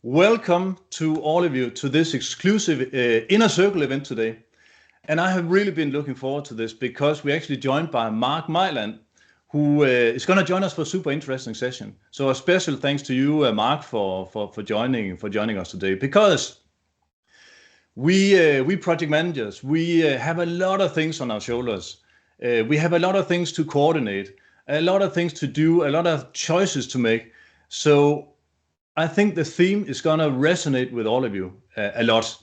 Welcome to all of you to this exclusive Inner Circle event today. And I have really been looking forward to this because we're actually joined by Mark Mayland, who is going to join us for a super interesting session. So a special thanks to you, Mark, for joining us today. Because we project managers, we have a lot of things on our shoulders. We have a lot of things to coordinate, a lot of things to do, a lot of choices to make. So I think the theme is going to resonate with all of you a lot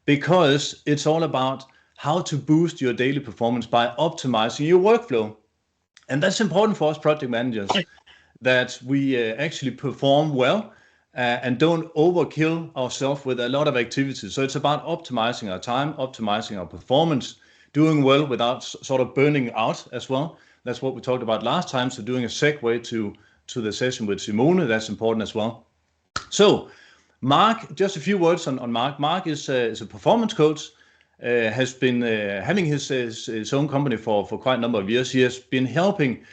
because it's all about how to boost your daily performance by optimizing your workflow. And that's important for us project managers that we actually perform well and don't overkill ourselves with a lot of activities. So it's about optimizing our time, optimizing our performance, doing well without sort of burning out as well. That's what we talked about last time. So doing a segue to the session with Simone, that's important as well. So, Mark, just a few words on Mark. Mark is a performance coach, has been having his own company for quite a number of years. He has been helping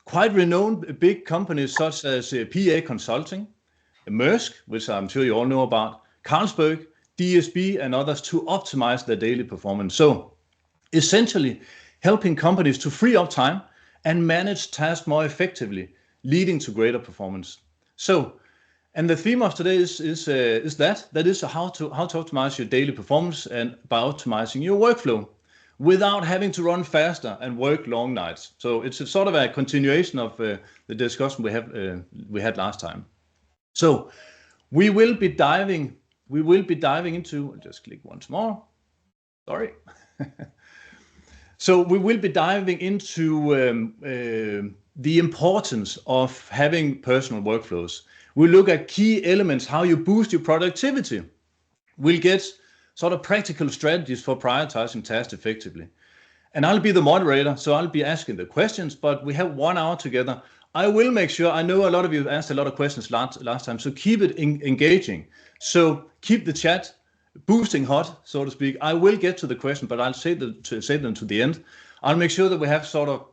quite renowned big companies such as PA Consulting, Maersk, which I'm sure you all know about, Carlsberg, DSB, and others to optimize their daily performance. So, essentially, helping companies to free up time and manage tasks more effectively, leading to greater performance. So, and the theme of today is how to optimize your daily performance and by optimizing your workflow without having to run faster and work long nights. So it's a sort of a continuation of the discussion we had last time. So we will be diving into. I'll just click once more. Sorry. So we will be diving into the importance of having personal workflows. We'll look at key elements, how you boost your productivity. We'll get sort of practical strategies for prioritizing tasks effectively. And I'll be the moderator, so I'll be asking the questions, but we have 1 hour together. I will make sure, I know a lot of you asked a lot of questions last time, so keep it engaging. So keep the chat boosting hot, so to speak. I will get to the question, but I'll save them to the end. I'll make sure that we have sort of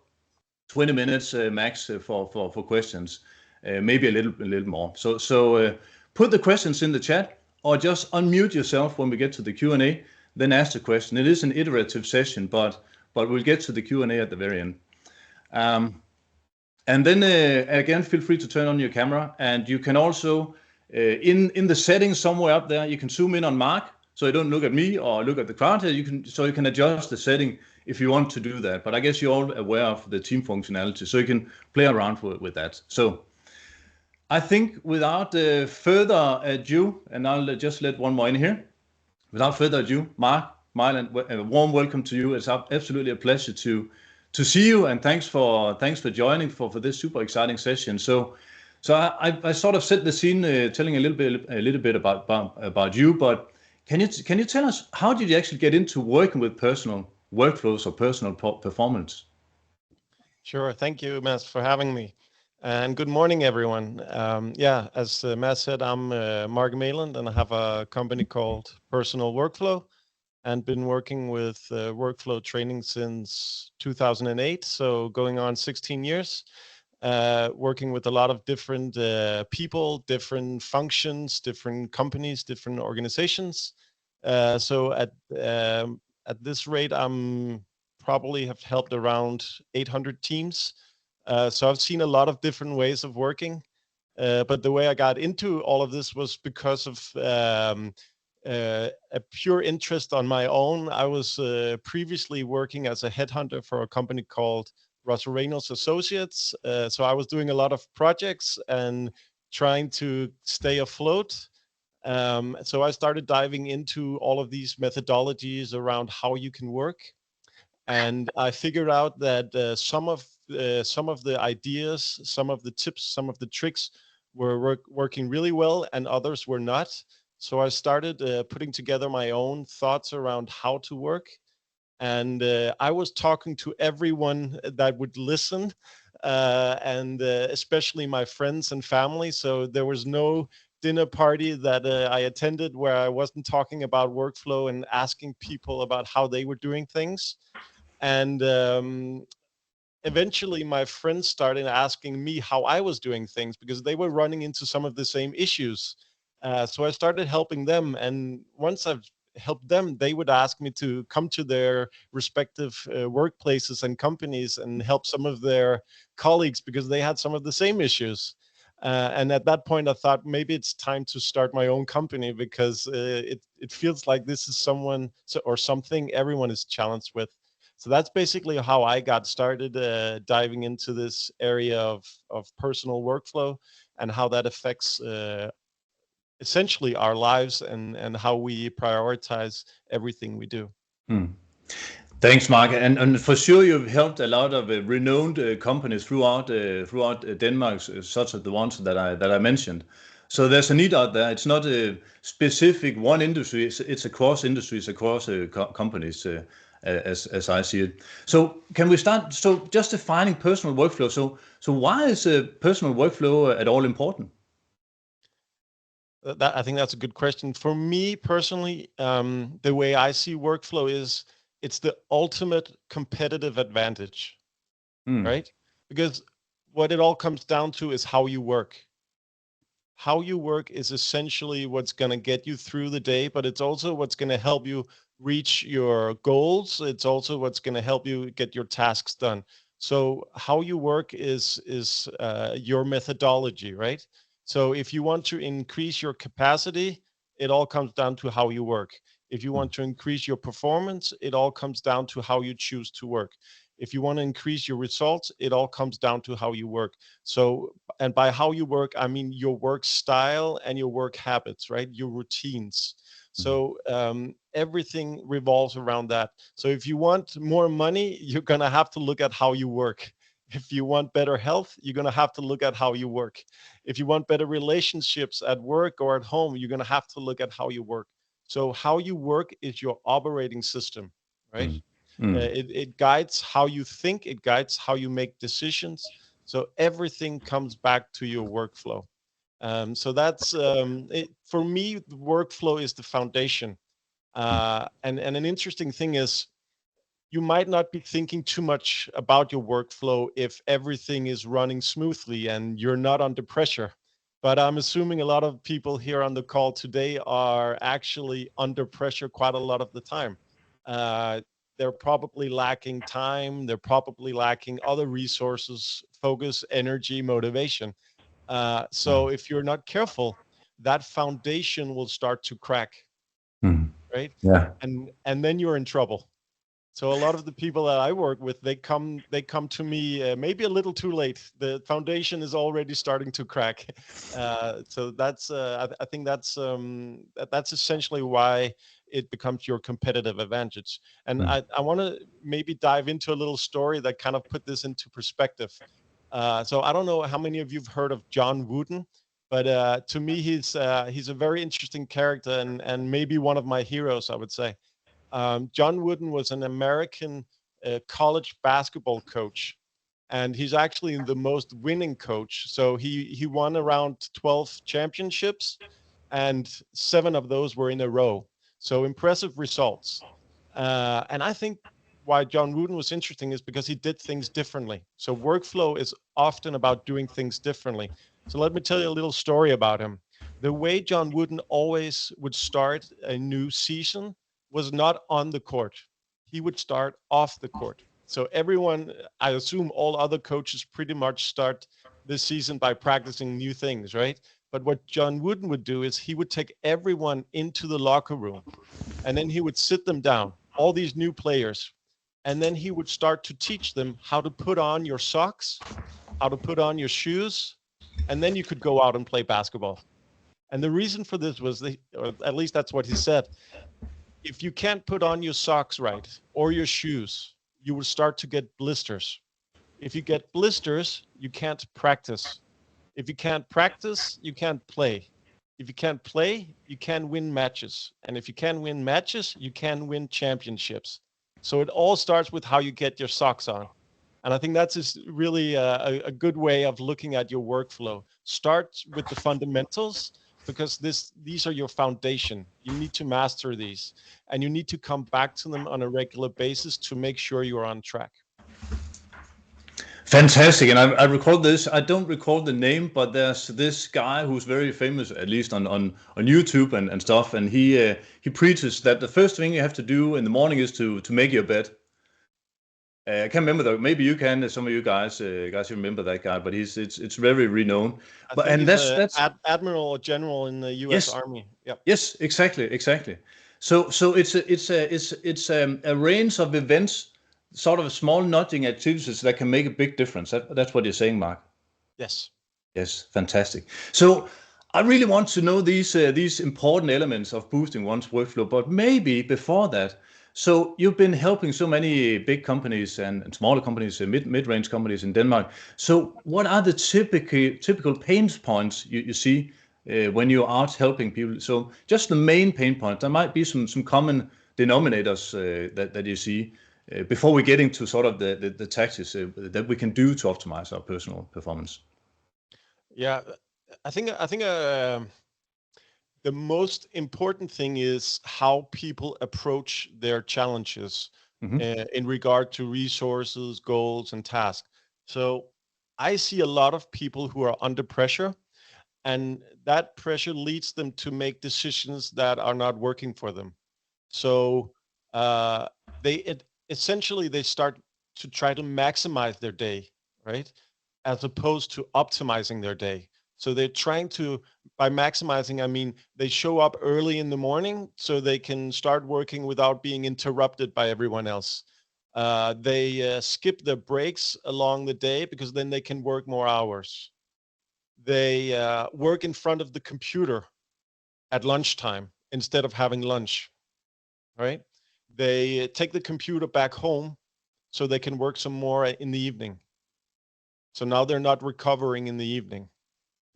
20 minutes max for questions, maybe a little more. So put the questions in the chat or just unmute yourself when we get to the Q&A, then ask the question. It is an iterative session, but we'll get to the Q&A at the very end. And then again, feel free to turn on your camera, and you can also in the settings somewhere up there, you can zoom in on Mark, so you don't look at me or look at the crowd here. You can adjust the setting if you want to do that. But I guess you're all aware of the team functionality, so you can play around with that. So I think without further ado, and I'll just let one more in here. Without further ado, Mark Mayland, a warm welcome to you. It's absolutely a pleasure to see you, and thanks for joining for this super exciting session. So I sort of set the scene, telling a little bit about you. But can you tell us, how did you actually get into working with personal workflows or personal performance? Sure. Thank you, Mads, for having me. And good morning, everyone. As Mads said, I'm Mark Mayland, and I have a company called Personal Workflow, and been working with workflow training since 2008, so going on 16 years. Working with a lot of different people, different functions, different companies, different organizations. So at this rate, I'm probably have helped around 800 teams. So I've seen a lot of different ways of working. But the way I got into all of this was because of a pure interest on my own. I was previously working as a headhunter for a company called Russell Reynolds Associates. So I was doing a lot of projects and trying to stay afloat. So I started diving into all of these methodologies around how you can work. And I figured out that some of the ideas, some of the tips, some of the tricks were working really well, and others were not. So I started putting together my own thoughts around how to work. And I was talking to everyone that would listen, and especially my friends and family. So there was no dinner party that I attended where I wasn't talking about workflow and asking people about how they were doing things. And eventually my friends started asking me how I was doing things, because they were running into some of the same issues. So I started helping them, and once I've helped them, they would ask me to come to their respective workplaces and companies and help some of their colleagues because they had some of the same issues. And at that point, I thought maybe it's time to start my own company because it feels like this is or something everyone is challenged with. So that's basically how I got started diving into this area of personal workflow and how that affects essentially our lives and how we prioritize everything we do. Thanks, Mark. And for sure, you've helped a lot of renowned companies throughout Denmark, such as the ones that I mentioned. So there's a need out there. It's not a specific one industry. It's across industries, across companies, as I see it. So can we start? So just defining personal workflow. So why is personal workflow at all important? I think that's a good question. For me personally, the way I see workflow is it's the ultimate competitive advantage, right? Because what it all comes down to is how you work. How you work is essentially what's going to get you through the day, but it's also what's going to help you reach your goals. It's also what's going to help you get your tasks done. So how you work is your methodology, right? So if you want to increase your capacity, it all comes down to how you work. If you want to increase your performance, it all comes down to how you choose to work. If you want to increase your results, it all comes down to how you work. So, and by how you work, I mean your work style and your work habits, right? Your routines. So everything revolves around that. So if you want more money, you're going to have to look at how you work. If you want better health, you're going to have to look at how you work. If you want better relationships at work or at home, you're going to have to look at how you work. So how you work is your operating system, right? It guides how you think, it guides how you make decisions. So everything comes back to your workflow. So that's it. For me, the workflow is the foundation. And an interesting thing is you might not be thinking too much about your workflow if everything is running smoothly and you're not under pressure. But I'm assuming a lot of people here on the call today are actually under pressure quite a lot of the time. Uh, they're probably lacking time, they're probably lacking other resources, focus, energy, motivation. So if you're not careful, that foundation will start to crack, right? Yeah. And then you're in trouble. So a lot of the people that I work with, they come to me maybe a little too late. The foundation is already starting to crack. So that's I think that's essentially why it becomes your competitive advantage. And I want to maybe dive into a little story that kind of put this into perspective. So I don't know how many of you've heard of John Wooden, but to me he's a very interesting character and maybe one of my heroes, I would say. John Wooden was an American college basketball coach, and he's actually the most winning coach. So he won around 12 championships, and 7 of those were in a row. So impressive results. And I think why John Wooden was interesting is because he did things differently. So workflow is often about doing things differently. So let me tell you a little story about him. The way John Wooden always would start a new season was not on the court. He would start off the court. So everyone, I assume all other coaches pretty much start this season by practicing new things, right? But what John Wooden would do is he would take everyone into the locker room and then he would sit them down, all these new players, and then he would start to teach them how to put on your socks, how to put on your shoes, and then you could go out and play basketball. And the reason for this was, or at least that's what he said, if you can't put on your socks right or your shoes, you will start to get blisters. If you get blisters, you can't practice. If you can't practice, you can't play. If you can't play, you can't win matches. And if you can't win matches, you can't win championships. So it all starts with how you get your socks on. And I think that's just really a good way of looking at your workflow. Start with the fundamentals because these are your foundation. You need to master these and you need to come back to them on a regular basis to make sure you're on track. Fantastic. And I recall this. I don't recall the name, but there's this guy who's very famous, at least on YouTube and stuff. And he preaches that the first thing you have to do in the morning is to make your bed. I can't remember though. Maybe you can. Some of you guys remember that guy, but it's very renowned. I But think and he's that's admiral or general in the U.S. yes, Army. Yep. yes, exactly. So it's a range of events, sort of small nudging activities that can make a big difference. That's what you're saying, Mark. Yes. Yes, fantastic. So I really want to know these important elements of boosting one's workflow, but maybe before that. So you've been helping so many big companies and smaller companies, mid-range companies in Denmark. So what are the typical pain points you see when you're out helping people? So just the main pain points. There might be some common denominators that you see before we get into sort of the tactics that we can do to optimize our personal performance. Yeah. I think the most important thing is how people approach their challenges Hmm. in regard to resources, goals, and tasks. So I see a lot of people who are under pressure, and that pressure leads them to make decisions that are not working for them. So uh, essentially they start to try to maximize their day, right? As opposed to optimizing their day. So they're trying to, by maximizing, I mean they show up early in the morning so they can start working without being interrupted by everyone else. They skip their breaks along the day because then they can work more hours. They work in front of the computer at lunchtime instead of having lunch, right? They take the computer back home so they can work some more in the evening. So now they're not recovering in the evening.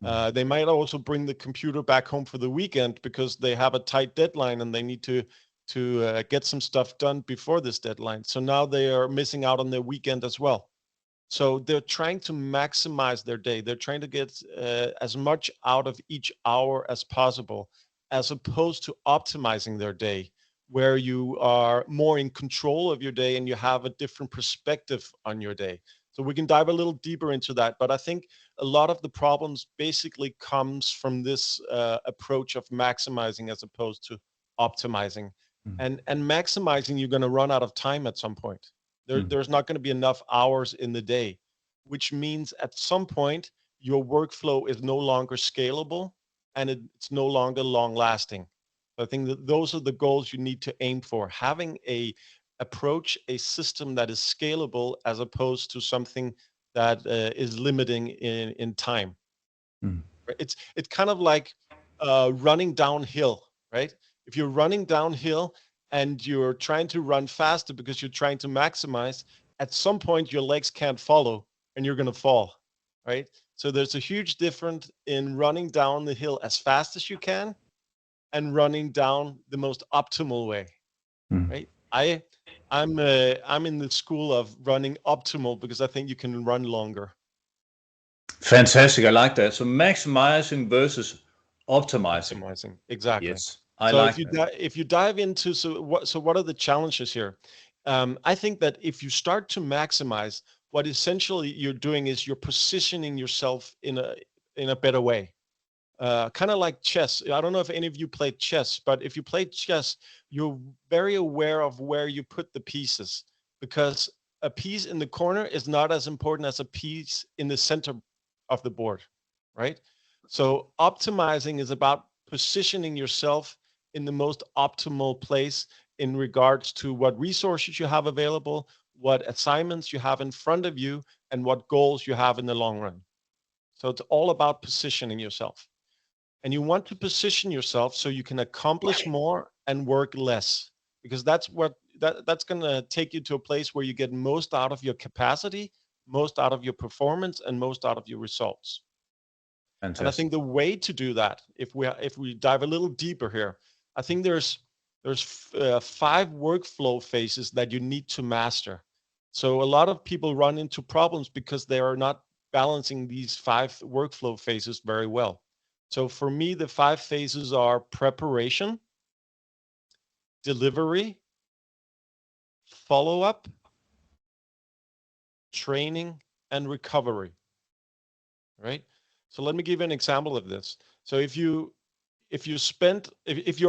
They might also bring the computer back home for the weekend because they have a tight deadline and they need to get some stuff done before this deadline. So now they are missing out on their weekend as well. So they're trying to maximize their day. They're trying to get as much out of each hour as possible, as opposed to optimizing their day, where you are more in control of your day and you have a different perspective on your day. So we can dive a little deeper into that. But I think a lot of the problems basically comes from this approach of maximizing as opposed to optimizing. And maximizing, you're going to run out of time at some point. There's not going to be enough hours in the day, which means at some point your workflow is no longer scalable and it's no longer long lasting. I think that those are the goals you need to aim for, having a system that is scalable as opposed to something that is limiting in time. Mm. It's kind of like running downhill, right? If you're running downhill and you're trying to run faster because you're trying to maximize, at some point your legs can't follow and you're going to fall, right? So there's a huge difference in running down the hill as fast as you can and running down the most optimal way, Mm. right? I'm in the school of running optimal because I think you can run longer. Fantastic. I like that. So maximizing versus optimizing. Optimizing, exactly. Yes, I So like that. if you dive into, so what are the challenges here? I think that if you start to maximize, what essentially you're doing is you're positioning yourself in a better way. Kind of like chess. I don't know if any of you played chess, but if you play chess, you're very aware of where you put the pieces, because a piece in the corner is not as important as a piece in the center of the board, right? So optimizing is about positioning yourself in the most optimal place in regards to what resources you have available, what assignments you have in front of you, and what goals you have in the long run. So it's all about positioning yourself. And you want to position yourself so you can accomplish more and work less, because that's going to take you to a place where you get most out of your capacity, most out of your performance, and most out of your results. And I Fantastic. think the way to do that, if we dive a little deeper here, I think there's 5 workflow phases that you need to master. So a lot of people run into problems because they are not balancing these 5 workflow phases very well. So for me, the 5 phases are preparation, delivery, follow up, training, and recovery, right? So let me give you an example of this. So if you're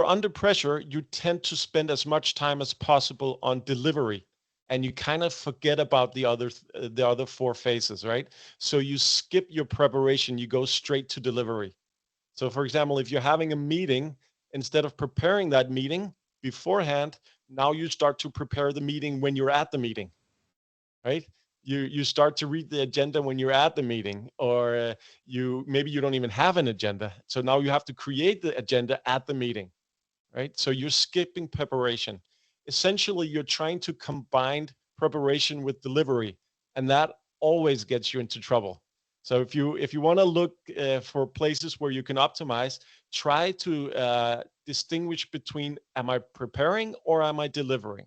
under pressure, you tend to spend as much time as possible on delivery, and you kind of forget about the other four phases, right? So you skip your preparation, you go straight to delivery. So for example, if you're having a meeting, instead of preparing that meeting beforehand, now you start to prepare the meeting when you're at the meeting, right? You start to read the agenda when you're at the meeting, or you don't even have an agenda. So now you have to create the agenda at the meeting, right? So you're skipping preparation. Essentially, you're trying to combine preparation with delivery, and that always gets you into trouble. So if you want to look for places where you can optimize, try to distinguish between, am I preparing or am I delivering?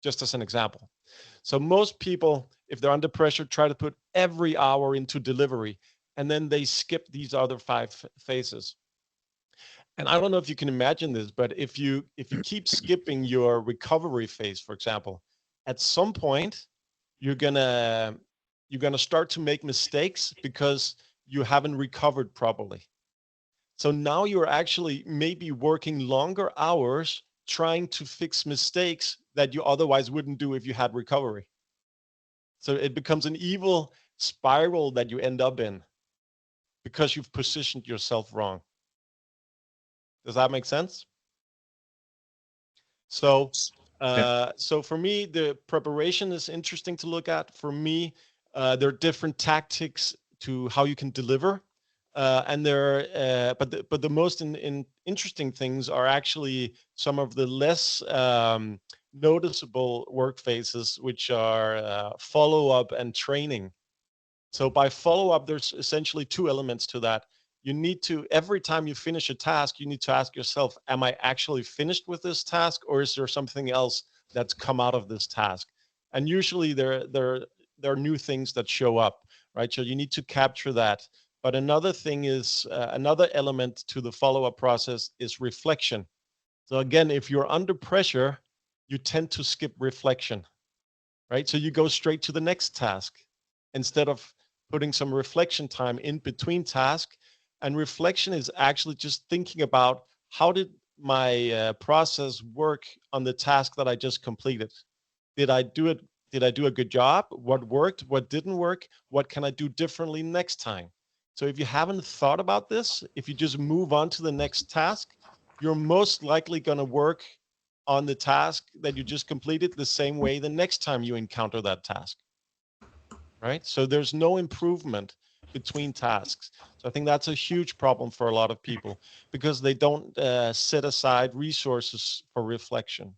Just as an example. So most people, if they're under pressure, try to put every hour into delivery, and then they skip these other five phases. And I don't know if you can imagine this, but if you keep skipping your recovery phase, for example, at some point you're gonna start to make mistakes because you haven't recovered properly. So now you're actually maybe working longer hours trying to fix mistakes that you otherwise wouldn't do if you had recovery. So it becomes an evil spiral that you end up in because you've positioned yourself wrong. Does that make sense? So, Yeah. so for me, the preparation is interesting to look at. For me, there are different tactics to how you can deliver, and but the most interesting things are actually some of the less noticeable work phases, which are follow up and training. So by follow up, there's essentially two elements to that. You need to, every time you finish a task, you need to ask yourself, am I actually finished with this task, or is there something else that's come out of this task? And usually there are new things that show up, right? So you need to capture that. But another thing is, another element to the follow up process is reflection. So again, if you're under pressure, you tend to skip reflection, right? So you go straight to the next task instead of putting some reflection time in between tasks. And reflection is actually just thinking about, how did my process work on the task that I just completed? Did I do it? Did I do a good job? What worked? What didn't work? What can I do differently next time? So if you haven't thought about this, if you just move on to the next task, you're most likely going to work on the task that you just completed the same way the next time you encounter that task, right? So there's no improvement between tasks. So I think that's a huge problem for a lot of people because they don't set aside resources for reflection.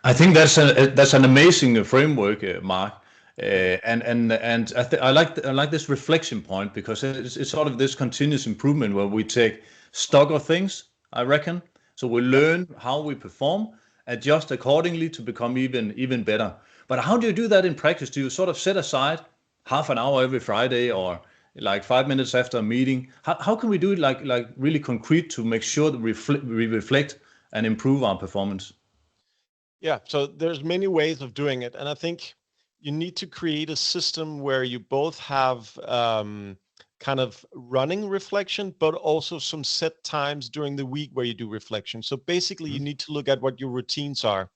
I think that's an amazing framework, Mark. And I like this reflection point because it's sort of this continuous improvement where we take stock of things. I reckon so we Yep. learn how we perform, adjust accordingly to become even better. But how do you do that in practice? Do you sort of set aside half an hour every Friday or like 5 minutes after a meeting? How can we do it like really concrete to make sure that we reflect and improve our performance? Yeah, so there's many ways of doing it, and I think you need to create a system where you both have kind of running reflection, but also some set times during the week where you do reflection. So basically, you need to look at what your routines are.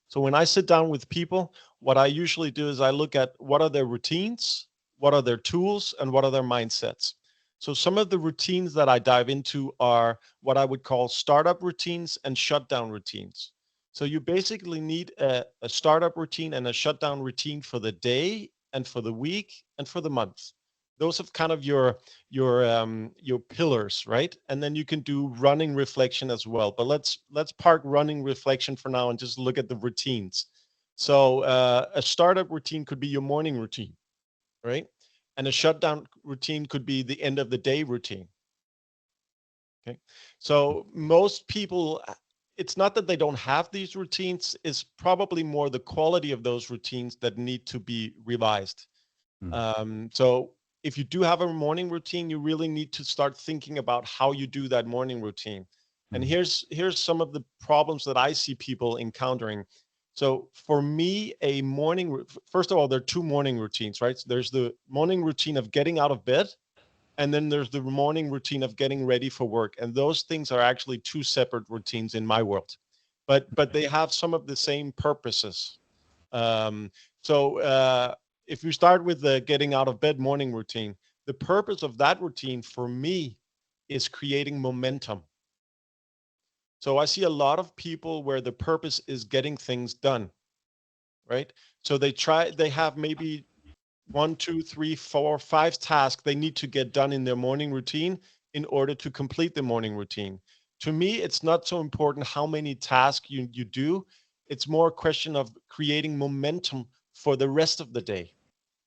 So when I sit down with people, what I usually do is I look at what are their routines, what are their tools, and what are their mindsets. So some of the routines that I dive into are what I would call startup routines and shutdown routines. So you basically need a startup routine and a shutdown routine for the day and for the week and for the month. Those are kind of your pillars, right? And then you can do running reflection as well. But let's park running reflection for now and just look at the routines. So a startup routine could be your morning routine, right? And a shutdown routine could be the end of the day routine. Okay. So most people, it's not that they don't have these routines, it's probably more the quality of those routines that need to be revised. So if you do have a morning routine, you really need to start thinking about how you do that morning routine. And here's some of the problems that I see people encountering. So for me, first of all, there are two morning routines, right? So there's the morning routine of getting out of bed, and then there's the morning routine of getting ready for work. And those things are actually two separate routines in my world, but they have some of the same purposes. Um, so if you start with the getting out of bed morning routine, the purpose of that routine for me is creating momentum. So I see a lot of people where the purpose is getting things done, right? So they have maybe one, two, three, four, five tasks they need to get done in their morning routine in order to complete the morning routine. To me, it's not so important how many tasks you do. It's more a question of creating momentum for the rest of the day.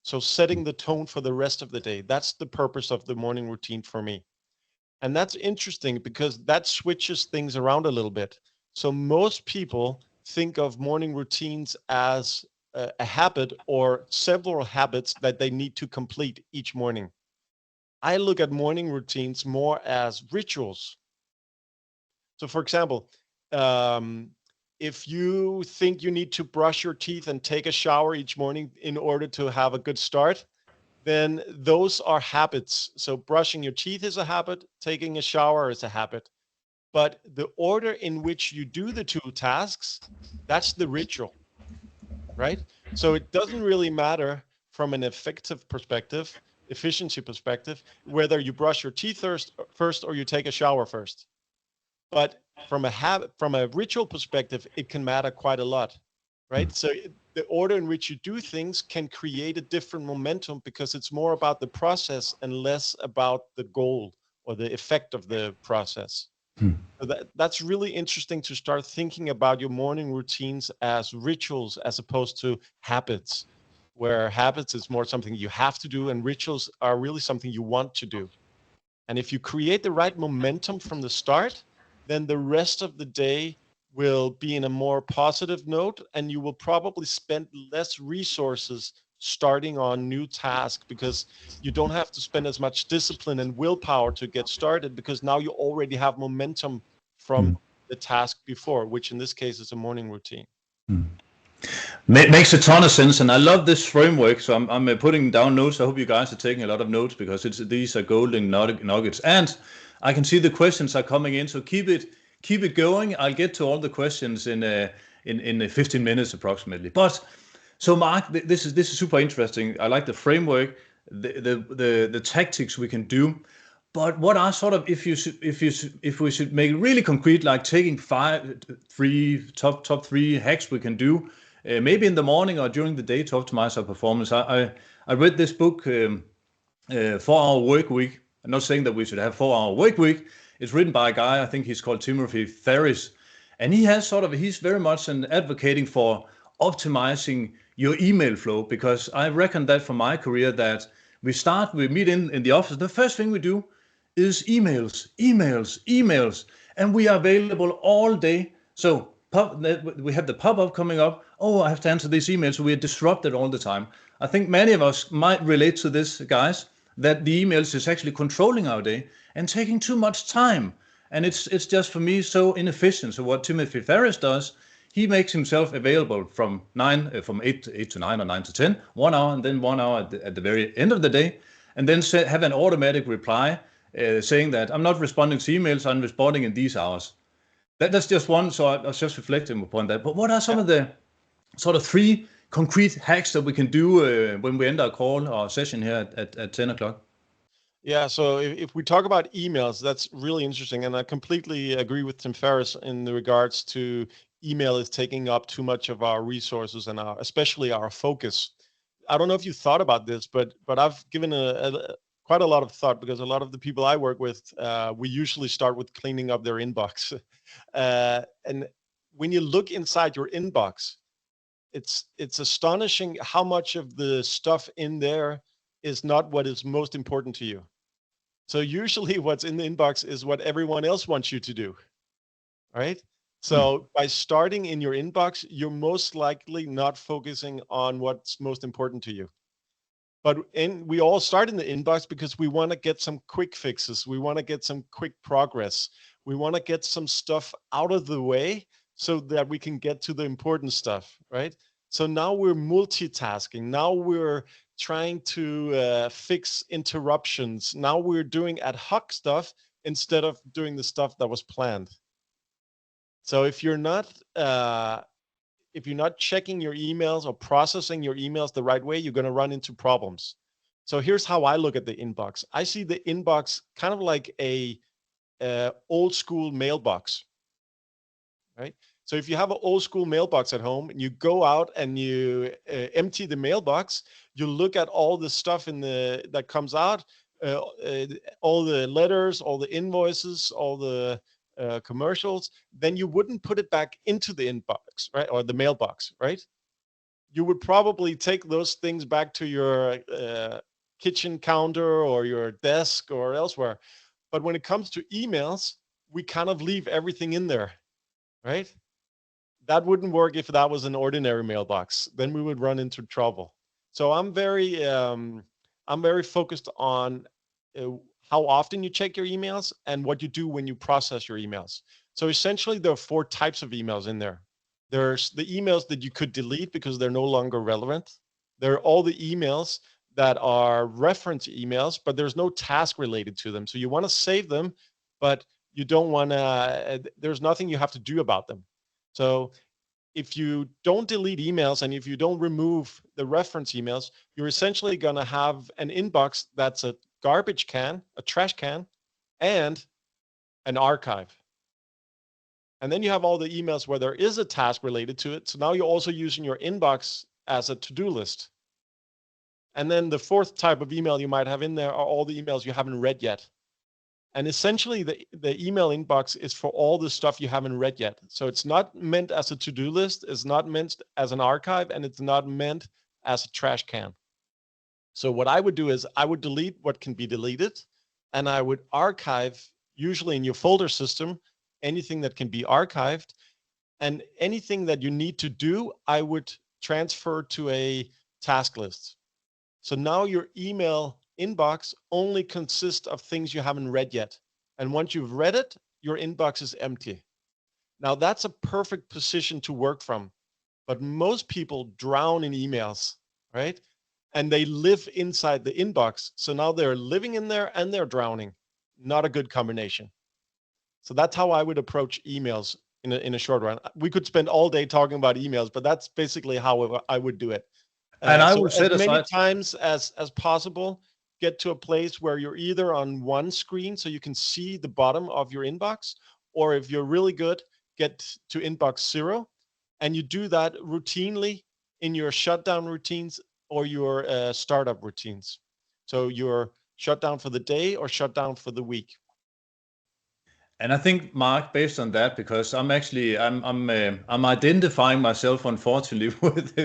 So setting the tone for the rest of the day. That's the purpose of the morning routine for me. And that's interesting because that switches things around a little bit. So most people think of morning routines as a habit or several habits that they need to complete each morning. I look at morning routines more as rituals. So, for example, um, if you think you need to brush your teeth and take a shower each morning in order to have a good start, then those are habits. So, brushing your teeth is a habit, taking a shower is a habit. But the order in which you do the two tasks, that's the ritual, right? So it doesn't really matter from an effective perspective, efficiency perspective, whether you brush your teeth first or you take a shower first. But from a ritual perspective, it can matter quite a lot, right? So the order in which you do things can create a different momentum because it's more about the process and less about the goal or the effect of the process. So that's really interesting to start thinking about your morning routines as rituals as opposed to habits, where habits is more something you have to do and rituals are really something you want to do. And if you create the right momentum from the start, then the rest of the day will be in a more positive note and you will probably spend less resources starting on new tasks because you don't have to spend as much discipline and willpower to get started because now you already have momentum from the task before, which in this case is a morning routine. Makes a ton of sense, and I love this framework. So I'm putting down notes. I hope you guys are taking a lot of notes because these are golden nuggets. And I can see the questions are coming in. So keep it going. I'll get to all the questions in 15 minutes approximately. But so Mark, this is super interesting. I like the framework, the tactics we can do. But what are sort of if we should make it really concrete, like taking top three hacks we can do, maybe in the morning or during the day to optimize our performance. I read this book, 4 Hour Work Week. I'm not saying that we should have 4 Hour Work Week. It's written by a guy, I think he's called Timothy Ferris, and he's very much an advocating for optimizing your email flow, because I reckon that from my career that we meet in the office. The first thing we do is emails, and we are available all day. So we have the pop-up coming up. Oh, I have to answer these emails. So we are disrupted all the time. I think many of us might relate to this, guys, that the emails is actually controlling our day and taking too much time. And it's just for me so inefficient. So what Timothy Ferris does, he makes himself available from 8 to 9 or 9 to 10, 1 hour, and then 1 hour at the very end of the day, and then have an automatic reply saying that I'm not responding to emails, I'm responding in these hours. That's just one, so I was just reflecting upon that. But what are some Yeah. of the sort of three concrete hacks that we can do when we end our call or session here at 10 o'clock? Yeah, so if we talk about emails, that's really interesting. And I completely agree with Tim Ferriss in the regards to email is taking up too much of our resources and especially our focus. I don't know if you thought about this, but I've given quite a lot of thought because a lot of the people I work with, we usually start with cleaning up their inbox. And when you look inside your inbox, it's astonishing how much of the stuff in there is not what is most important to you. So usually what's in the inbox is what everyone else wants you to do, right? So by starting in your inbox, you're most likely not focusing on what's most important to you. But we all start in the inbox because we want to get some quick fixes. We want to get some quick progress. We want to get some stuff out of the way so that we can get to the important stuff, right? So now we're multitasking. Now we're trying to fix interruptions. Now we're doing ad hoc stuff instead of doing the stuff that was planned. So if you're not checking your emails or processing your emails the right way, you're going to run into problems. So here's how I look at the inbox. I see the inbox kind of like a old school mailbox, right? So if you have an old school mailbox at home and you go out and you empty the mailbox, you look at all the stuff that comes out, uh, uh, all the letters, all the invoices, all the commercials, then you wouldn't put it back into the inbox, right? Or the mailbox, right? You would probably take those things back to your kitchen counter or your desk or elsewhere. But when it comes to emails, we kind of leave everything in there, right? That wouldn't work if that was an ordinary mailbox. Then we would run into trouble. So I'm very focused on uh, how often you check your emails and what you do when you process your emails. So essentially, there are four types of emails in there. There's the emails that you could delete because they're no longer relevant. There are all the emails that are reference emails, but there's no task related to them. So you want to save them, but you don't want to, there's nothing you have to do about them. So if you don't delete emails and if you don't remove the reference emails, you're essentially going to have an inbox that's a garbage can, a trash can, and an archive. And then you have all the emails where there is a task related to it. So now you're also using your inbox as a to-do list. And then the fourth type of email you might have in there are all the emails you haven't read yet. And essentially, the email inbox is for all the stuff you haven't read yet. So it's not meant as a to-do list, it's not meant as an archive, and it's not meant as a trash can. So what I would do is I would delete what can be deleted, and I would archive, usually in your folder system, anything that can be archived, and anything that you need to do, I would transfer to a task list. So now your email inbox only consists of things you haven't read yet. And once you've read it, your inbox is empty. Now that's a perfect position to work from. But most people drown in emails, right? And they live inside the inbox. So now they're living in there and they're drowning. Not a good combination. So that's how I would approach emails in a short run. We could spend all day talking about emails, but that's basically how I would do it. And I So will as set many aside. times as possible, get to a place where you're either on one screen so you can see the bottom of your inbox, or if you're really good, get to inbox 0, and you do that routinely in your shutdown routines or your startup routines. So your shutdown for the day or shutdown for the week. And I think, Mark, based on that, because I'm identifying myself, unfortunately,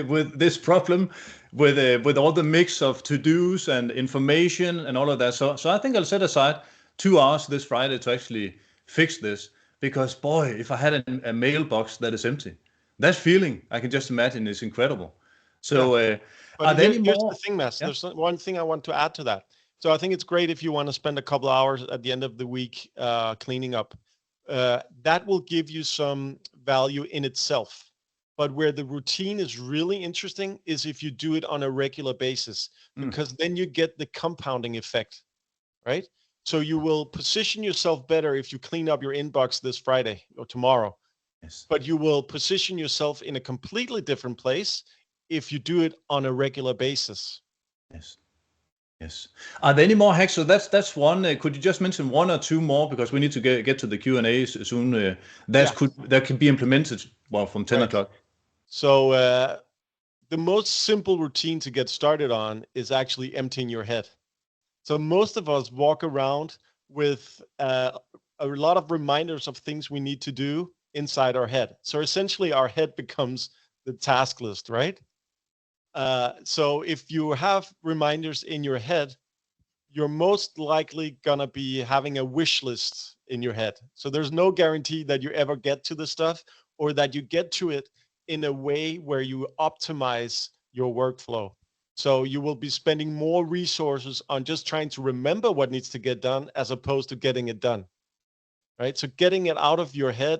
with this problem, with all the mix of to dos and information and all of that. So I think I'll set aside 2 hours this Friday to actually fix this. Because boy, if I had a mailbox that is empty, that feeling I can just imagine is incredible. Yeah. So But are there any here's the more? thing, Mads. Yeah. There's one thing I want to add to that. So I think it's great if you want to spend a couple hours at the end of the week cleaning up. That will give you some value in itself. But where the routine is really interesting is if you do it on a regular basis, Mm, because then you get the compounding effect, right? So you will position yourself better if you clean up your inbox this Friday or tomorrow, yes. but you will position yourself in a completely different place if you do it on a regular basis. Yes. Yes. Are there any more hacks? So that's one. Could you just mention one or two more because we need to get to the Q&A soon. Yeah, That could be implemented well from 10 right. o'clock. So the most simple routine to get started on is actually emptying your head. So most of us walk around with a lot of reminders of things we need to do inside our head. So essentially, our head becomes the task list, right? So if you have reminders in your head, you're most likely gonna be having a wish list in your head. So there's no guarantee that you ever get to the stuff or that you get to it in a way where you optimize your workflow. So you will be spending more resources on just trying to remember what needs to get done as opposed to getting it done, right? So getting it out of your head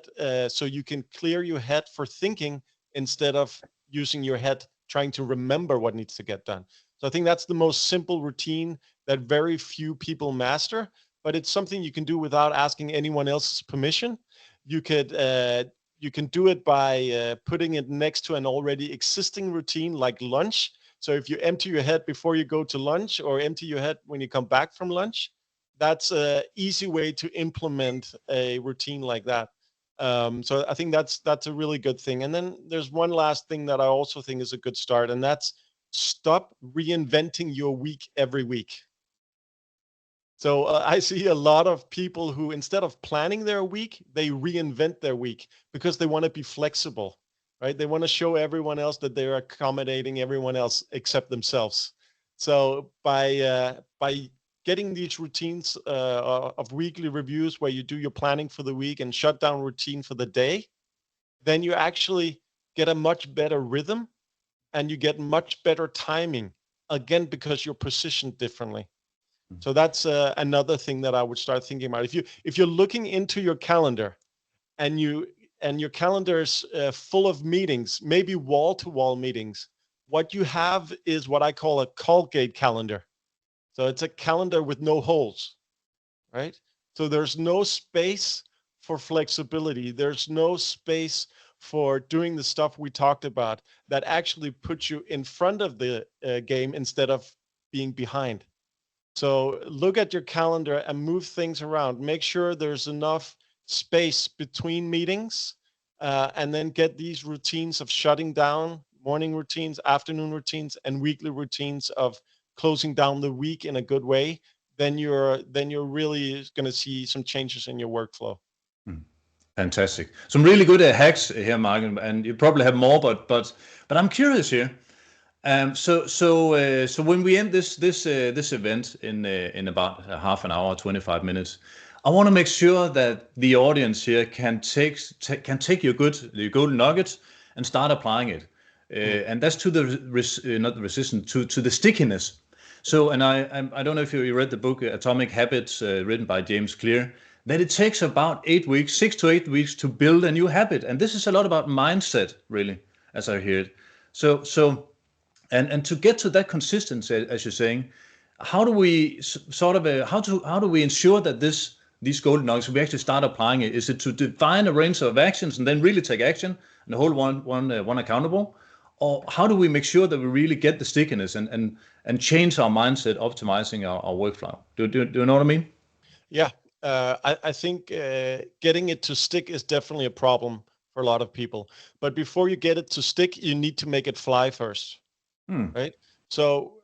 so you can clear your head for thinking instead of using your head trying to remember what needs to get done. So I think that's the most simple routine that very few people master, but it's something you can do without asking anyone else's permission. You could you can do it by putting it next to an already existing routine like lunch. So if you empty your head before you go to lunch or empty your head when you come back from lunch, that's an easy way to implement a routine like that. So I think that's a really good thing. And then there's one last thing that I also think is a good start, and that's stop reinventing your week every week. So I see a lot of people who, instead of planning their week, they reinvent their week because they want to be flexible, right? They want to show everyone else that they're accommodating everyone else except themselves. So by getting these routines of weekly reviews where you do your planning for the week and shutdown routine for the day, then you actually get a much better rhythm and you get much better timing, again because you're positioned differently. So that's another thing that I would start thinking about. If you're looking into your calendar and your calendar is full of meetings, maybe wall-to-wall meetings, what you have is what I call a Colgate calendar. So it's a calendar with no holes, right? So there's no space for flexibility. There's no space for doing the stuff we talked about that actually puts you in front of the game instead of being behind. So look at your calendar and move things around. Make sure there's enough space between meetings, and then get these routines of shutting down, morning routines, afternoon routines, and weekly routines of closing down the week in a good way. Then you're really going to see some changes in your workflow. Fantastic. Some really good hacks here, Mark, and you probably have more, but I'm curious here. So when we end this event in about a half an hour, 25 minutes, I want to make sure that the audience here can take your golden nuggets and start applying it, and that's to the not the resistance, to the stickiness. So, and I don't know if you read the book Atomic Habits, written by James Clear, that it takes about 8 weeks, 6 to 8 weeks, to build a new habit, and this is a lot about mindset, really, as I hear it. So. And to get to that consistency, as you're saying, how do we how do we ensure that these golden nuggets, we actually start applying it? Is it to define a range of actions and then really take action and hold one accountable, or how do we make sure that we really get the stickiness and change our mindset, optimizing our workflow? Do you know what I mean? Yeah, I think getting it to stick is definitely a problem for a lot of people. But before you get it to stick, you need to make it fly first. Right? So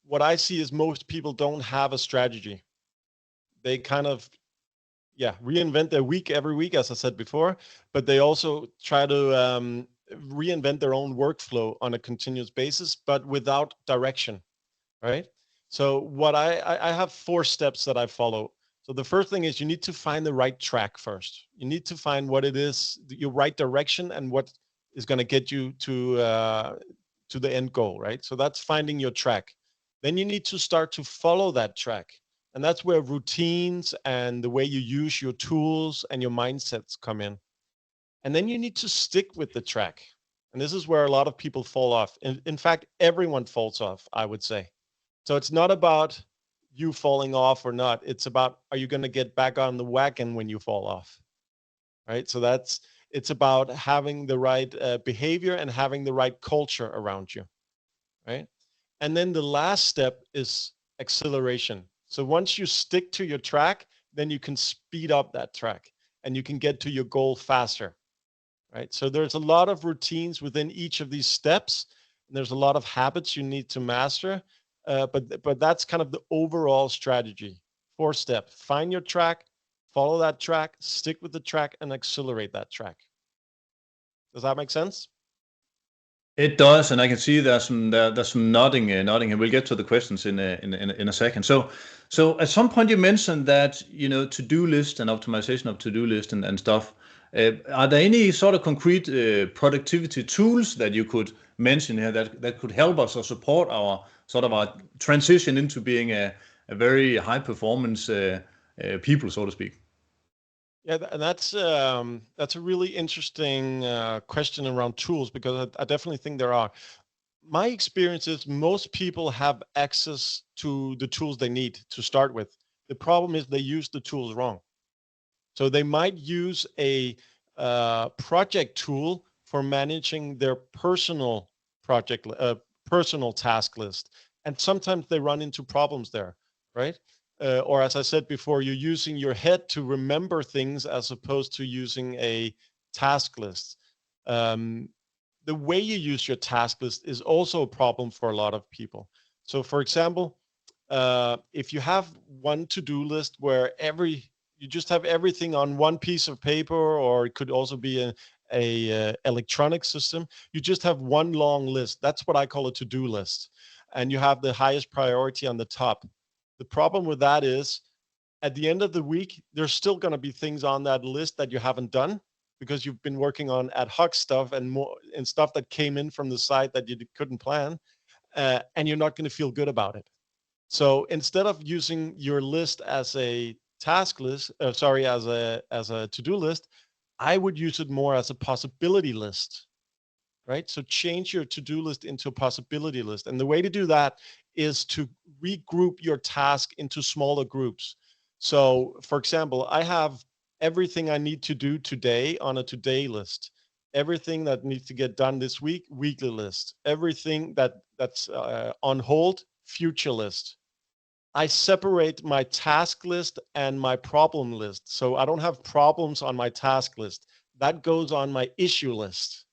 what I see is most people don't have a strategy. They kind of, reinvent their week every week, as I said before, but they also try to reinvent their own workflow on a continuous basis, but without direction, right? So what I have 4 steps that I follow. So the first thing is you need to find the right track first. You need to find what it is, your right direction, and what is going to get you to the end goal, right? So that's finding your track. Then you need to start to follow that track. And that's where routines and the way you use your tools and your mindsets come in. And then you need to stick with the track. And this is where a lot of people fall off. In fact, everyone falls off, I would say. So it's not about you falling off or not. It's about, are you going to get back on the wagon when you fall off? Right? So it's about having the right behavior and having the right culture around you, right? And then the last step is acceleration. So once you stick to your track, then you can speed up that track and you can get to your goal faster, right? So there's a lot of routines within each of these steps, and there's a lot of habits you need to master, but that's kind of the overall strategy. 4 step: find your track, follow that track, stick with the track, and accelerate that track. Does that make sense? It does, and I can see there's some nodding, and we'll get to the questions in a second. So at some point you mentioned that to-do list and optimization of to-do list and stuff. Are there any sort of concrete productivity tools that you could mention here that could help us or support our transition into being a very high performance people, so to speak? Yeah, and that's a really interesting question around tools, because I definitely think there are. My experience is most people have access to the tools they need to start with. The problem is they use the tools wrong. So they might use a project tool for managing their personal task list, and sometimes they run into problems there, right? Or as I said before, you're using your head to remember things as opposed to using a task list. Um, the way you use your task list is also a problem for a lot of people. So, for example, if you have one to-do list where you just have everything on one piece of paper, or it could also be a electronic system. You just have one long list. That's what I call a to-do list, and you have the highest priority on the top. The problem with that is, at the end of the week, there's still going to be things on that list that you haven't done, because you've been working on ad hoc stuff and more and stuff that came in from the site that you couldn't plan, and you're not going to feel good about it. So instead of using your list as a task list, as a to-do list, I would use it more as a possibility list, right? So change your to-do list into a possibility list. And the way to do that is to regroup your task into smaller groups. So for example, I have everything I need to do today on a today list. Everything that needs to get done this week, weekly list. Everything that's on hold, future list. I separate my task list and my problem list. So I don't have problems on my task list. That goes on my issue list.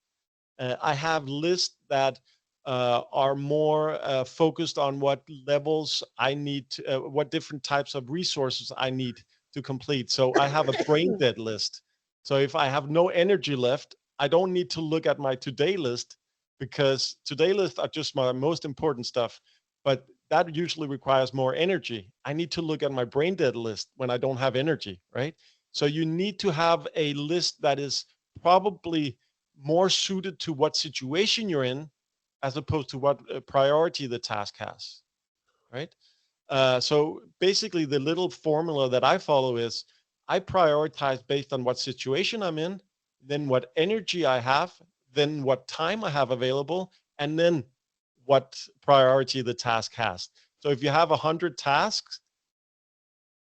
I have lists that are more focused on what levels I need to, what different types of resources I need to complete. So I have a brain dead list. So if I have no energy left, I don't need to look at my today list, because today lists are just my most important stuff. But that usually requires more energy. I need to look at my brain dead list when I don't have energy, right? So you need to have a list that is probably more suited to what situation you're in, as opposed to what priority the task has, right? So basically, the little formula that I follow is, I prioritize based on what situation I'm in, then what energy I have, then what time I have available, and then what priority the task has. So if you have 100 tasks,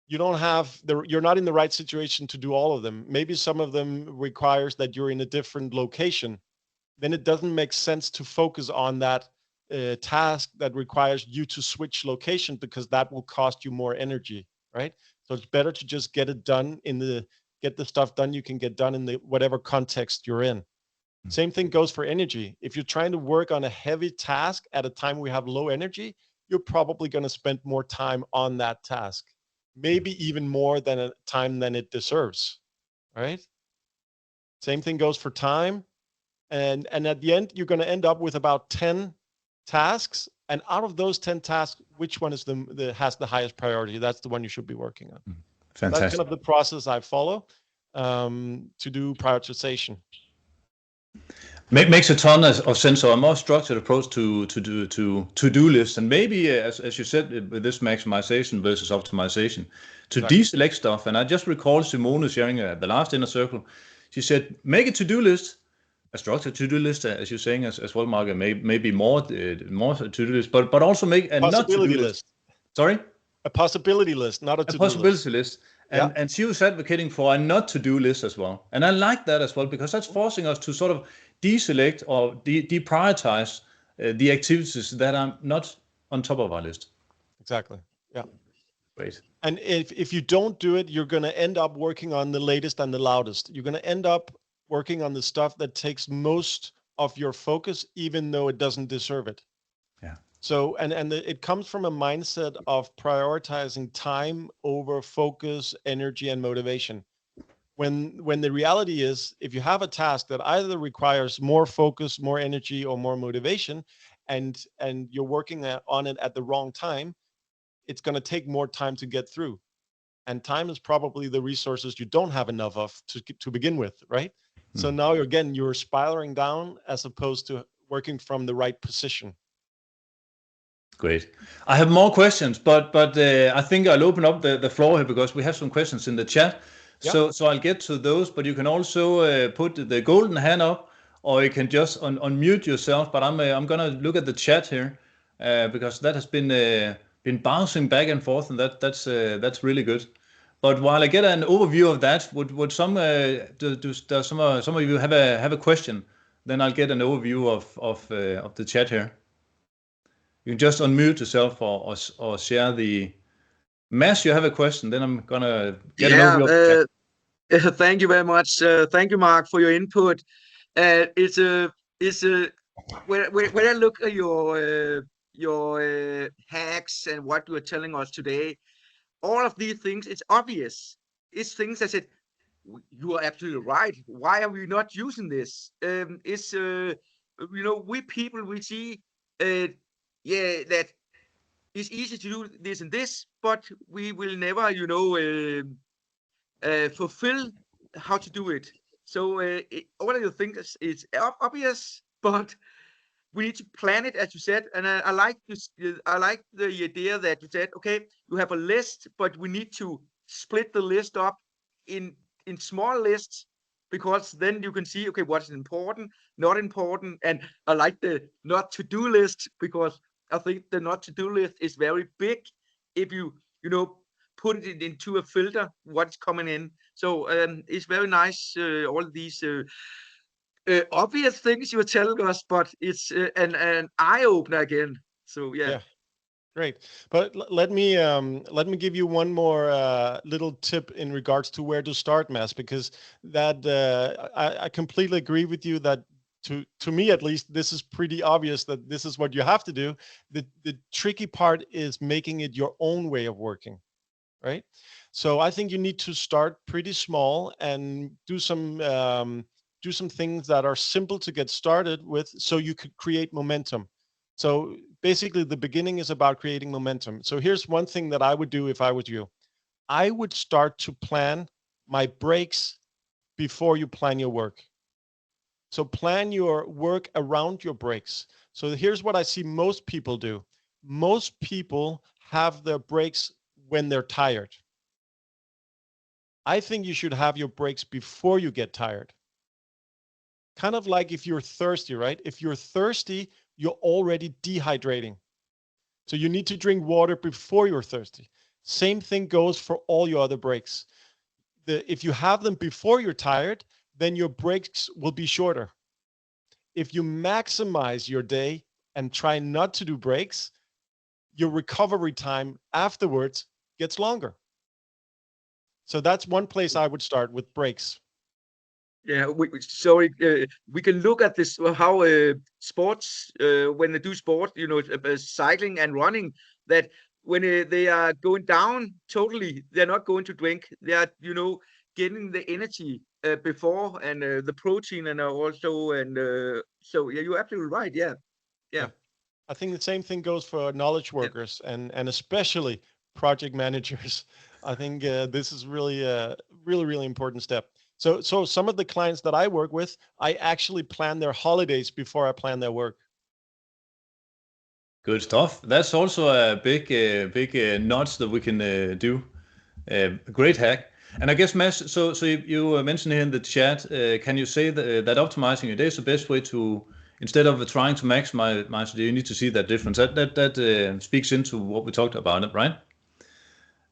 you're not in the right situation to do all of them. Maybe some of them requires that you're in a different location. Then it doesn't make sense to focus on that task that requires you to switch location, because that will cost you more energy, right? So it's better to just get the stuff done you can get done in the whatever context you're in. Same thing goes for energy. If you're trying to work on a heavy task at a time we have low energy, you're probably going to spend more time on that task, maybe even more than a time than it deserves, right? Same thing goes for time. And at the end, you're going to end up with about 10 tasks. And out of those 10 tasks, which one is has the highest priority? That's the one you should be working on. So that's kind Fantastic. of the process I follow to do prioritization. Makes a ton of sense. So a more structured approach to do lists, and maybe as you said, with this maximization versus optimization, to Exactly. deselect stuff. And I just recall Simone sharing at the last inner circle. She said, make a to-do list, a structured to-do list, as you're saying as well, Mark. Maybe more to-do list, but also make a not to-do Possibility list. list. Sorry. A possibility list, not a A to-do list. possibility list. Yeah. And she was advocating for a not to do list as well. And I like that as well, because that's forcing us to sort of deselect or deprioritize the activities that are not on top of our list. Exactly. Yeah. Great. And if you don't do it, you're going to end up working on the latest and the loudest. You're going to end up working on the stuff that takes most of your focus, even though it doesn't deserve it. Yeah. So, it comes from a mindset of prioritizing time over focus, energy, and motivation. When the reality is, if you have a task that either requires more focus, more energy, or more motivation, and you're working on it at the wrong time, it's going to take more time to get through. And time is probably the resources you don't have enough of to begin with, right? So Hmm. now you're spiraling down as opposed to working from the right position. Great. I have more questions, but I think I'll open up the floor here, because we have some questions in the chat. Yeah. So I'll get to those, but you can also put the golden hand up, or you can just unmute yourself. But I'm gonna look at the chat here because that has been bouncing back and forth, and that's really good. But while I get an overview of that, would some does some of you have a question? Then I'll get an overview of the chat here. You can just unmute yourself or share the. Mads, you have a question. Then I'm gonna get an Yeah, overview of the chat. thank you very much. Thank you, Mark, for your input. It's when I look at your hacks and what you are telling us today, all of these things, it's obvious. It's things I said, you are absolutely right. Why are we not using this? It's we people we see, yeah, that it's easy to do this and this, but we will never, fulfill how to do it. So all of the things is obvious, but we need to plan it, as you said. And I like this. I like the idea that you said, okay, you have a list, but we need to split the list up in small lists, because then you can see, okay, what's important, not important. And I like the not to do list, because I think the not to do list is very big if you put it into a filter what's coming in. So it's very nice, all these obvious things you're telling us, but it's an eye opener again. So yeah. Yeah. Great. But let me give you one more little tip in regards to where to start, Mass, because that I completely agree with you that to me at least this is pretty obvious that this is what you have to do. The tricky part is making it your own way of working, right? So I think you need to start pretty small and do some things that are simple to get started with, so you could create momentum. So basically, the beginning is about creating momentum. So here's one thing that I would do if I was you. I would start to plan my breaks before you plan your work. So plan your work around your breaks. So here's what I see most people do. Most people have their breaks when they're tired. I think you should have your breaks before you get tired. Kind of like if you're thirsty, right? If you're thirsty, you're already dehydrating. So you need to drink water before you're thirsty. Same thing goes for all your other breaks. If you have them before you're tired, then your breaks will be shorter. If you maximize your day and try not to do breaks, your recovery time afterwards gets longer. So that's one place I would start with breaks. Yeah, we can look at this, how sports, when they do sport, cycling and running, that when they are going down totally, they're not going to drink. They are, getting the energy before, and the protein, and also, and so yeah, you're absolutely right. Yeah, yeah. Yeah. I think the same thing goes for knowledge workers and especially project managers. I think this is really a really important step. So some of the clients that I work with, I actually plan their holidays before I plan their work. Good stuff. That's also a big notch that we can do. Great hack. And I guess, Mads, so you mentioned here in the chat, can you say that optimizing your day is the best way to, instead of trying to maximize your day, you need to see that difference. That speaks into what we talked about, right?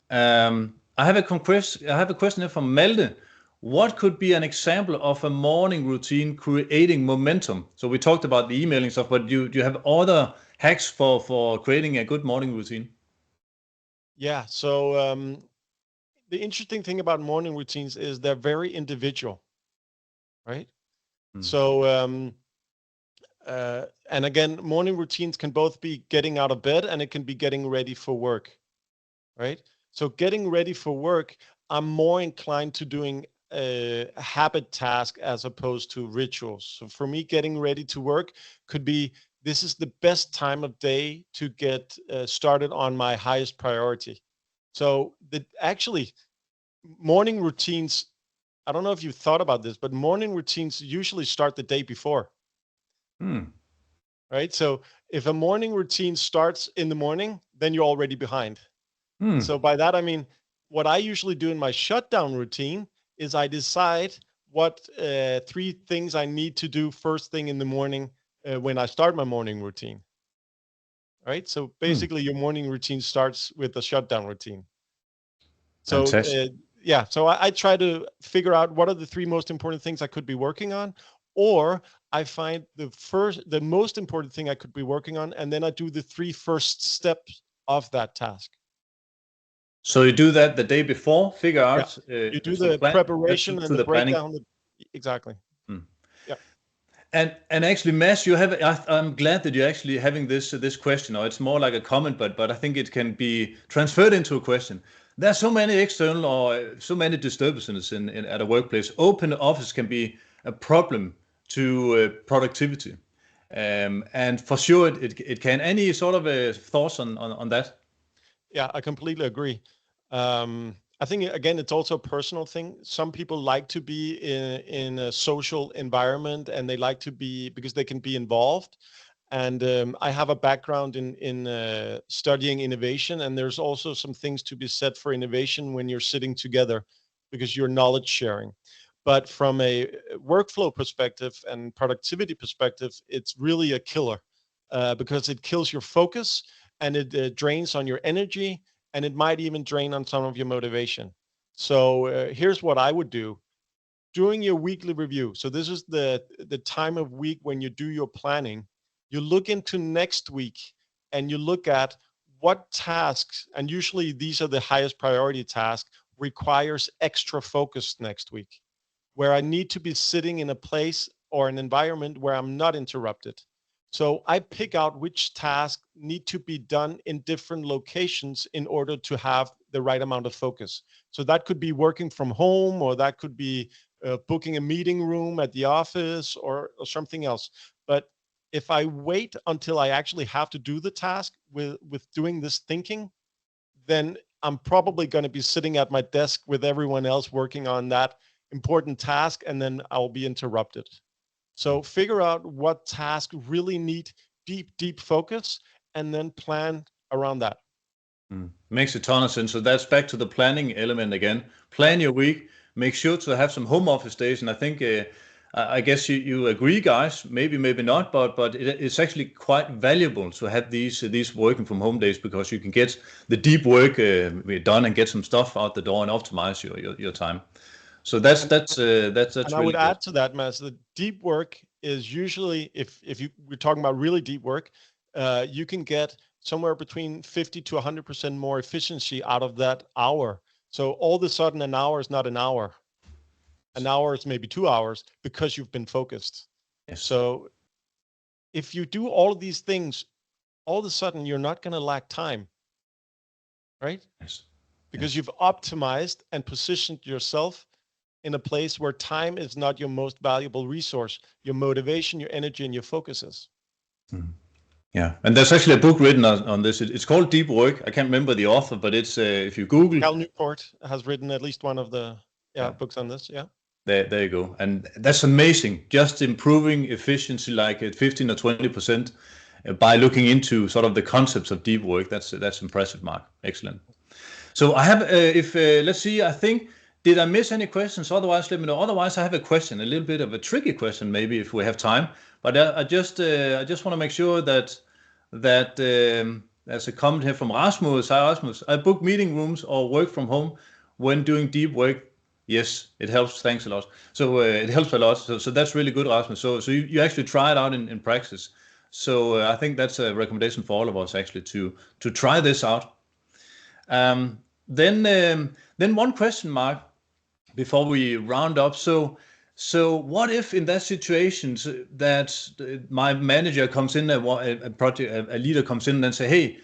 I have a question here from Malte. What could be an example of a morning routine creating momentum? So we talked about the emailing stuff, but do you have other hacks for creating a good morning routine? Yeah. So the interesting thing about morning routines is they're very individual, right? So and again, morning routines can both be getting out of bed and it can be getting ready for work, right? So getting ready for work, I'm more inclined to doing a habit task as opposed to rituals. So for me, getting ready to work could be, this is the best time of day to get started on my highest priority. So actually morning routines, I don't know if you've thought about this, but morning routines usually start the day before. Right? So if a morning routine starts in the morning, then you're already behind. So by that, I mean, what I usually do in my shutdown routine is I decide what 3 things I need to do first thing in the morning when I start my morning routine. Right. So basically, your morning routine starts with the shutdown routine. So Fantastic. yeah, so I try to figure out what are the 3 most important things I could be working on, or I find the most important thing I could be working on, and then I do the 3 first steps of that task. So you do that the day before, figure Yeah, out, you do so the plan that preparation and to the the planning. breakdown. Exactly. Mm. Yeah. And actually, Mads, I'm glad that you're actually having this question, or it's more like a comment, but I think it can be transferred into a question. There are so many external or so many disturbances at a workplace. Open office can be a problem to productivity, and for sure it can. Any sort of thoughts on that? Yeah, I completely agree. I think again, it's also a personal thing. Some people like to be in a social environment, and they like to be because they can be involved. And I have a background in studying innovation, and there's also some things to be said for innovation when you're sitting together, because you're knowledge sharing. But from a workflow perspective and productivity perspective, it's really a killer because it kills your focus, and it drains on your energy, and it might even drain on some of your motivation. So here's what I would do during your weekly review. So this is the time of week when you do your planning. You look into next week and you look at what tasks, and usually these are the highest priority tasks, requires extra focus next week, where I need to be sitting in a place or an environment where I'm not interrupted. So I pick out which tasks need to be done in different locations in order to have the right amount of focus. So that could be working from home, or that could be booking a meeting room at the office, or something else. But if I wait until I actually have to do the task with doing this thinking, then I'm probably going to be sitting at my desk with everyone else working on that important task, and then I'll be interrupted. So figure out what tasks really need deep focus, and then plan around that. Makes a ton of sense. So that's back to the planning element again. Plan your week. Make sure to have some home office days. And I think, I guess you agree, guys. Maybe not, but it's actually quite valuable to have these working from home days, because you can get the deep work done and get some stuff out the door and optimize your time. So that's And that's uh, that's and that's I really would good. add to that, Mads, the deep work is usually, if we're talking about really deep work, you can get somewhere between 50 to 100% more efficiency out of that hour. So all of a sudden, an hour is not an hour. An hour is maybe 2 hours because you've been focused. Yes. So if you do all of these things, all of a sudden you're not going to lack time, right? Yes. Because Yes. you've optimized and positioned yourself in a place where time is not your most valuable resource. Your motivation, your energy, and your focus is. Mhm. Yeah, and there's actually a book written on this. It's called Deep Work. I can't remember the author, but it's if you Google. Cal Newport has written at least one of the Yeah, books on this. Yeah. there you go. And that's amazing. Just improving efficiency like 15 or 20% by looking into sort of the concepts of deep work. That's impressive, Mark. Excellent. So I have, if let's see, I think, did I miss any questions? Otherwise, let me know. Otherwise, I have a question, a little bit of a tricky question, maybe if we have time. But I just want to make sure that there's a comment here from Rasmus. Hi, Rasmus. I book meeting rooms or work from home when doing deep work. Yes, it helps. Thanks a lot. So it helps a lot. So that's really good, Rasmus. So you actually try it out in practice. So I think that's a recommendation for all of us actually to try this out. Then one question, Mark, before we round up. So what if in that situation that my manager comes in, a leader comes in and say, hey,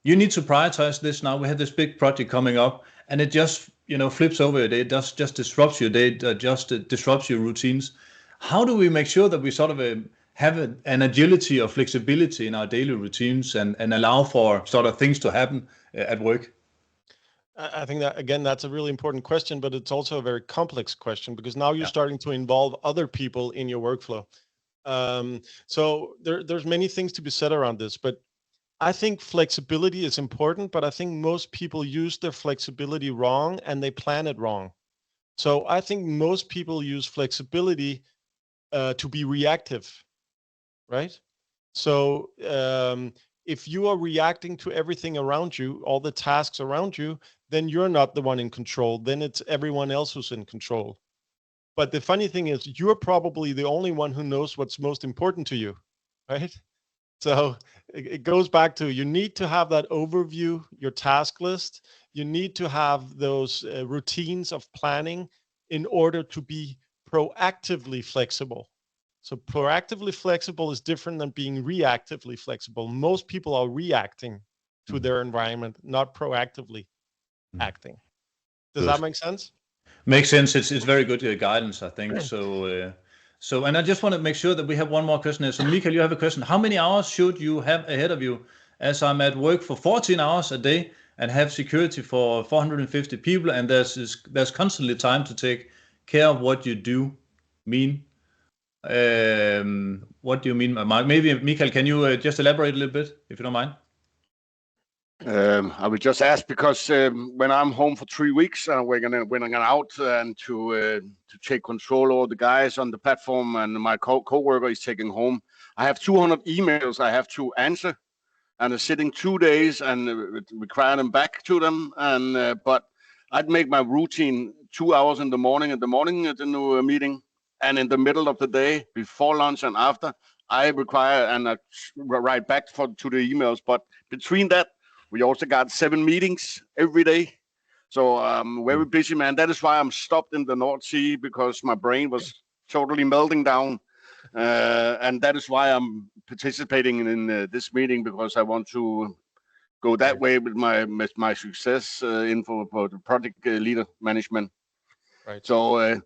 you need to prioritize this now. We have this big project coming up, and it just flips over your day. It just disrupts your day. It just disrupts your routines. How do we make sure that we sort of have an agility or flexibility in our daily routines and allow for sort of things to happen at work? I think that, again, that's a really important question, but it's also a very complex question, because now you're Yeah. starting to involve other people in your workflow. So there's many things to be said around this, but I think flexibility is important, but I think most people use their flexibility wrong, and they plan it wrong. So I think most people use flexibility to be reactive, right? So if you are reacting to everything around you, all the tasks around you, then you're not the one in control. Then it's everyone else who's in control. But the funny thing is, you're probably the only one who knows what's most important to you, right? So it goes back to, you need to have that overview, your task list. You need to have those routines of planning in order to be proactively flexible. So proactively flexible is different than being reactively flexible. Most people are reacting to their environment, not proactively acting. Does that Good. make sense? Makes sense. It's very good guidance, I think. So, and I just want to make sure that we have one more question here. So, Michael, you have a question. How many hours should you have ahead of you? As I'm at work for 14 hours a day and have security for 450 people, and there's constantly time to take care of what you do. Mean? What do you mean, Mark? Maybe, Michael, can you just elaborate a little bit, if you don't mind? I would just ask because when I'm home for 3 weeks, when I'm out and to take control over the guys on the platform, and my co-worker is taking home, I have 200 emails I have to answer, and sitting 2 days and require them back to them. And but I'd make my routine 2 hours in the morning at the new meeting, and in the middle of the day, before lunch and after, I require and I write back to the emails. But between that, we also got 7 meetings every day. So I'm very busy, man. That is why I'm stopped in the North Sea, because my brain was totally melting down. And that is why I'm participating in this meeting, because I want to go that way with my success info for the project leader management. Right. So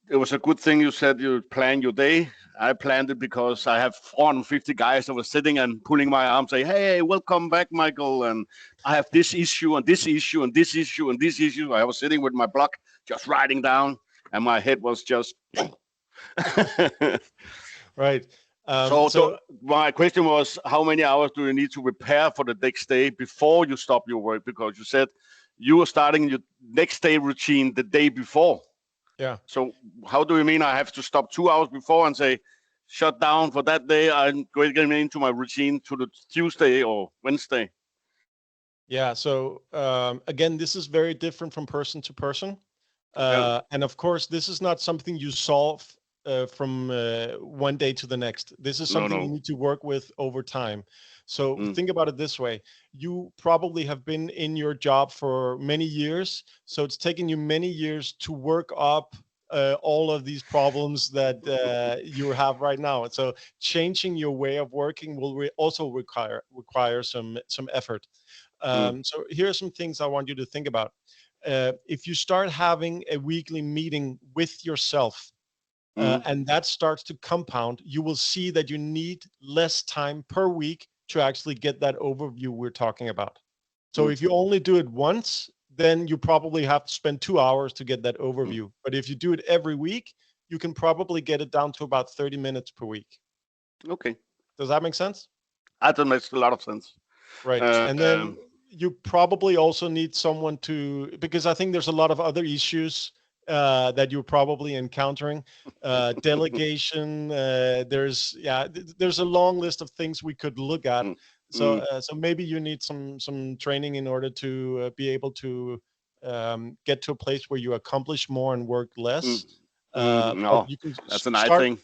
it was a good thing you said you plan your day. I planned it because I have 450 guys that were sitting and pulling my arm, saying, "Hey, welcome back, Michael. And I have this issue and this issue and this issue and this issue." I was sitting with my block, just writing down, and my head was just. Right. So my question was, how many hours do you need to prepare for the next day before you stop your work? Because you said you were starting your next day routine the day before. Yeah. So how do you mean I have to stop 2 hours before and say, shut down for that day? I'm going into my routine to the Tuesday or Wednesday. Yeah. So again, this is very different from person to person. Okay. And of course, this is not something you solve from one day to the next. This is something you need to work with over time. So think about it this way. You probably have been in your job for many years. So it's taken you many years to work up all of these problems that you have right now. And so changing your way of working will also require some effort. So here are some things I want you to think about. If you start having a weekly meeting with yourself, and that starts to compound, you will see that you need less time per week to actually get that overview we're talking about. So if you only do it once, then you probably have to spend 2 hours to get that overview. But if you do it every week, you can probably get it down to about 30 minutes per week. Okay. Does that make sense? That makes a lot of sense. Right. And then you probably also need someone to, because I think there's a lot of other issues that you're probably encountering. Delegation. There's a long list of things we could look at. So maybe you need some training in order to be able to get to a place where you accomplish more and work less. No, but you can that's a nice thing.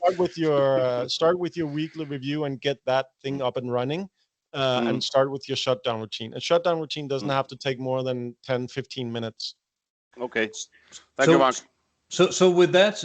Start with your weekly review and get that thing up and running. And start with your shutdown routine. A shutdown routine doesn't have to take more than 10, 15 minutes. Okay. Thank you, Mark. So with that,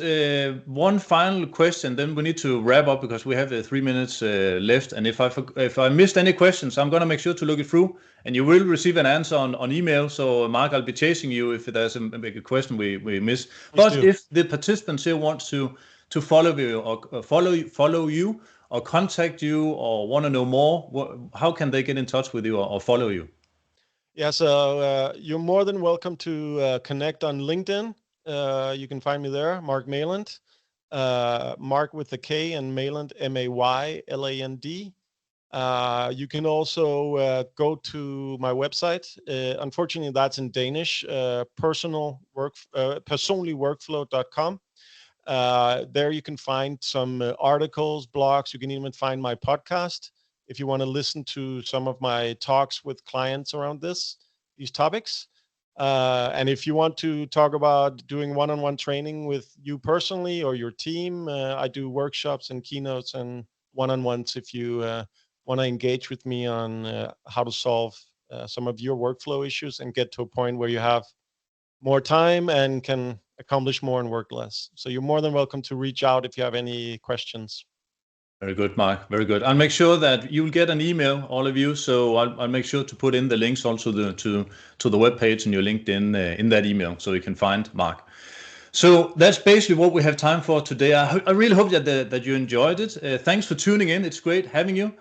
one final question, then we need to wrap up because we have 3 minutes left. And if I missed any questions, I'm going to make sure to look it through, and you will receive an answer on email. So Mark, I'll be chasing you if there's a question we miss. But if the participants here wants to follow you or follow you or contact you or want to know more, how can they get in touch with you or follow you? Yeah, so you're more than welcome to connect on LinkedIn. You can find me there, Mark Mayland, Mark with a K, and Mayland, Mayland. You can also go to my website. Unfortunately, that's in Danish, personallyworkflow.com. There you can find some articles, blogs. You can even find my podcast if you want to listen to some of my talks with clients around these topics. And if you want to talk about doing one-on-one training with you personally or your team, I do workshops and keynotes and one-on-ones if you want to engage with me on how to solve some of your workflow issues and get to a point where you have more time and can accomplish more and work less. So you're more than welcome to reach out if you have any questions. Very good, Mark. Very good. I'll make sure that you'll get an email, all of you. So I'll make sure to put in the links also to the webpage and your LinkedIn in that email, so you can find Mark. So that's basically what we have time for today. I really hope that you enjoyed it. Thanks for tuning in. It's great having you.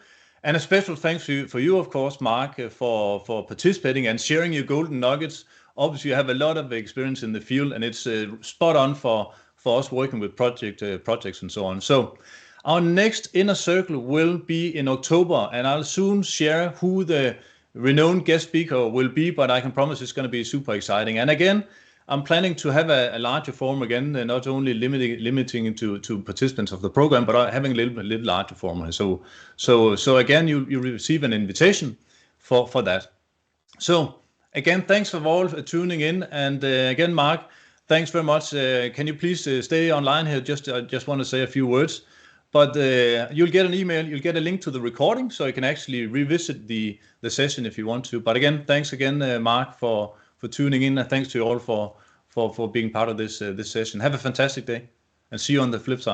And a special thanks for you, of course, Mark, for participating and sharing your golden nuggets. Obviously, you have a lot of experience in the field, and it's spot on for us working with projects and so on. So our next inner circle will be in October, and I'll soon share who the renowned guest speaker will be, but I can promise it's going to be super exciting. And again, I'm planning to have a larger forum again, not only limiting to participants of the program, but having a little larger forum. So again, you receive an invitation for that. So again, thanks for all tuning in, and again, Mark, thanks very much. Can you please stay online here? I just want to say a few words. But you'll get an email, you'll get a link to the recording, so you can actually revisit the session if you want to. But again, thanks again, Mark, for tuning in, and thanks to you all for being part of this session. Have a fantastic day, and see you on the flip side.